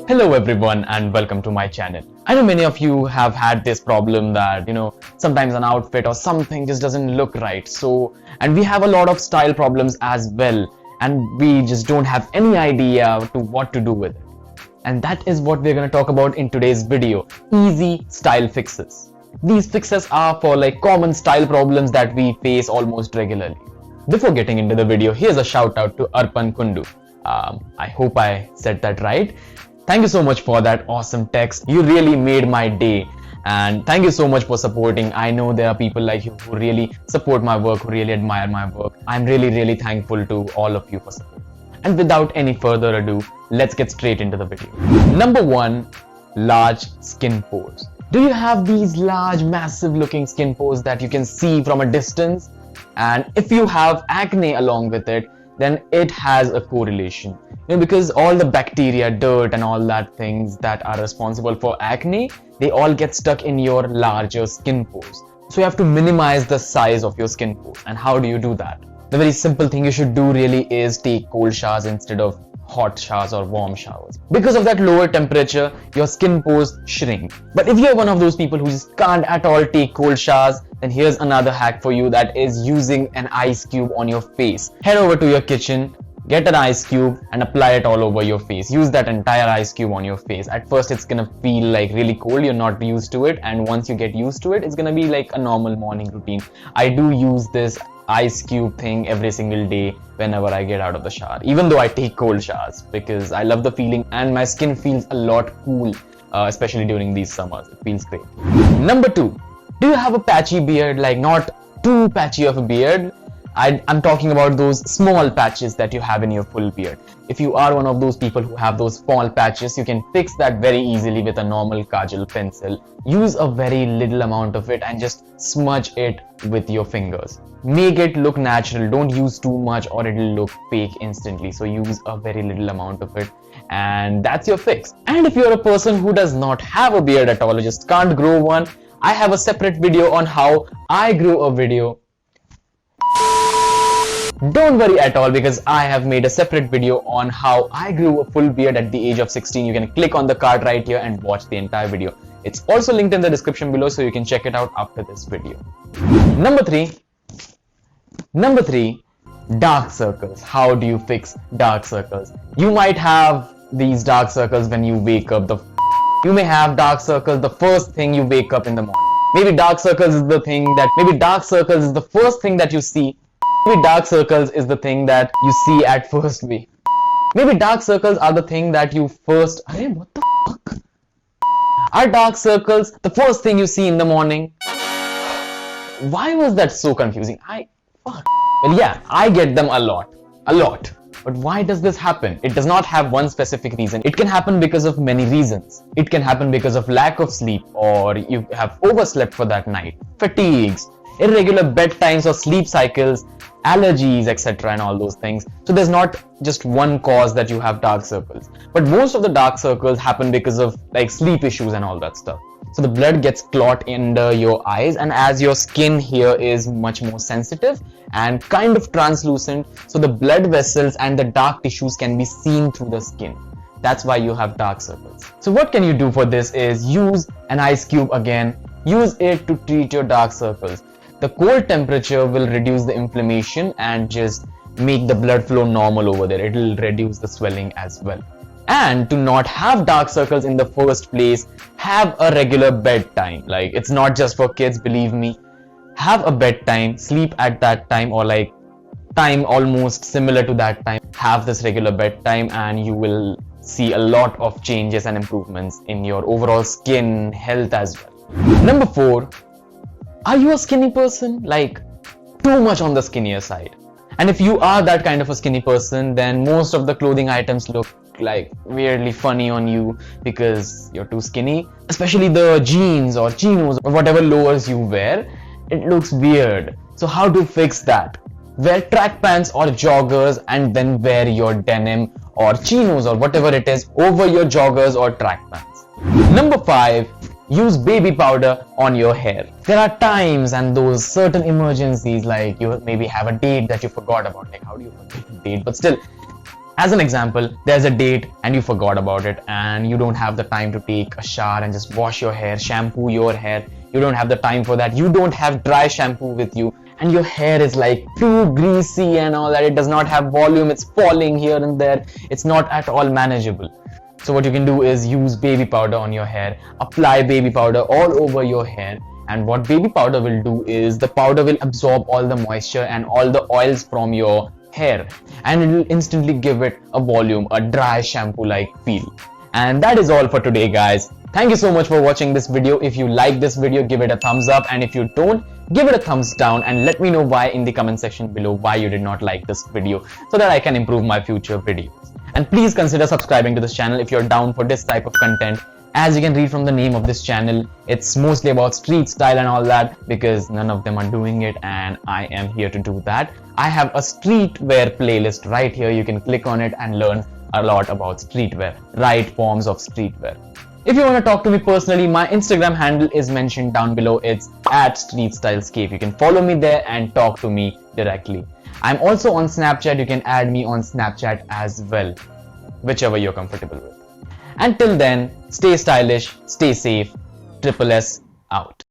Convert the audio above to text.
Hello everyone and welcome to my channel. I know many of you have had this problem that, sometimes an outfit or something just doesn't look right. And we have a lot of style problems as well, and we just don't have any idea to what to do with it. And that is what we're going to talk about in today's video. Easy style fixes. These fixes are for common style problems that we face almost regularly. Before getting into the video, here's a shout out to Arpan Kundu. I hope I said that right. Thank you so much for that awesome text. You really made my day. And thank you so much for supporting. I know there are people like you who really support my work, who really admire my work. I'm really thankful to all of you for support. And without any further ado, let's get straight into the video. Number 1, large skin pores. Do you have these large, massive looking skin pores that you can see from a distance? And if you have acne along with it, then it has a correlation. Because all the bacteria, dirt and all that things that are responsible for acne, they all get stuck in your larger skin pores. So you have to minimize the size of your skin pores. And how do you do that? The very simple thing you should do really is take cold showers instead of hot showers or warm showers. Because of that lower temperature, your skin pores shrink. But if you're one of those people who just can't at all take cold showers, then here's another hack for you, that is using an ice cube on your face. Head over to your kitchen, get an ice cube and apply it all over your face. Use that entire ice cube on your face. At first it's gonna feel like really cold, you're not used to it, and once you get used to it, it's gonna be like a normal morning routine. I do use this ice cube thing every single day whenever I get out of the shower, even though I take cold showers, because I love the feeling and my skin feels a lot cool, especially during these summers. It feels great. Number 2, do you have a patchy beard? Like, not too patchy of a beard. I'm talking about those small patches that you have in your full beard. If you are one of those people who have those small patches, you can fix that very easily with a normal kajal pencil. Use a very little amount of it and just smudge it with your fingers. Make it look natural. Don't use too much or it'll look fake instantly. So use a very little amount of it, and that's your fix. And if you're a person who does not have a beard at all, or just can't grow one, I have a separate video on how I grew a video. Don't worry at all, because I have made a separate video on how I grew a full beard at the age of 16. You can click on the card right here and watch the entire video. It's also linked in the description below, so you can check it out after this video. Number 3, dark circles. How do you fix dark circles? You might have these dark circles when you wake up. You may have dark circles the first thing you wake up in the morning. Maybe dark circles is the first thing that you see. Maybe dark circles is the thing that you see at first week. Maybe dark circles are the thing that you first... what the fuck? Are dark circles the first thing you see in the morning? Why was that so confusing? Well, yeah, I get them a lot. But why does this happen? It does not have one specific reason. It can happen because of many reasons. It can happen because of lack of sleep, or you have overslept for that night, fatigues, irregular bedtimes or sleep cycles, allergies, etc. and all those things. So there's not just one cause that you have dark circles. But most of the dark circles happen because of sleep issues and all that stuff. So the blood gets clot under your eyes, and as your skin here is much more sensitive and kind of translucent, so the blood vessels and the dark tissues can be seen through the skin. That's why you have dark circles. So what can you do for this is use an ice cube again. Use it to treat your dark circles. The cold temperature will reduce the inflammation and just make the blood flow normal over there. It will reduce the swelling as well. And to not have dark circles in the first place, have a regular bedtime. It's not just for kids, believe me. Have a bedtime, sleep at that time, or time almost similar to that time. Have this regular bedtime and you will see a lot of changes and improvements in your overall skin health as well. Number 4, are you a skinny person? Too much on the skinnier side. And if you are that kind of a skinny person, then most of the clothing items look weirdly funny on you because you're too skinny. Especially the jeans or chinos or whatever lowers you wear, it looks weird. So how to fix that? Wear track pants or joggers and then wear your denim or chinos or whatever it is over your joggers or track pants. Number 5, use baby powder on your hair. There are times and those certain emergencies, you maybe have a date that you forgot about. How do you forget a date? But still, As an example, there's a date and you forgot about it and you don't have the time to take a shower and just wash your hair, shampoo your hair. You don't have the time for that. You don't have dry shampoo with you and your hair is like too greasy and all that. It does not have volume. It's falling here and there. It's not at all manageable. So what you can do is use baby powder on your hair. Apply baby powder all over your hair. And what baby powder will do is the powder will absorb all the moisture and all the oils from your hair, and it will instantly give it a volume, a dry shampoo like feel. And that is all for today, guys. Thank you so much for watching this video. If you like this video, give it a thumbs up, and if you don't, give it a thumbs down and let me know why in the comment section below why you did not like this video, so that I can improve my future videos. And please consider subscribing to this channel if you're down for this type of content. As you can read from the name of this channel, it's mostly about street style and all that, because none of them are doing it and I am here to do that. I have a streetwear playlist right here. You can click on it and learn a lot about streetwear, right forms of streetwear. If you want to talk to me personally, my Instagram handle is mentioned down below. It's @StreetStyleScape. You can follow me there and talk to me directly. I'm also on Snapchat. You can add me on Snapchat as well, whichever you're comfortable with. Until then, stay stylish, stay safe. Triple S out.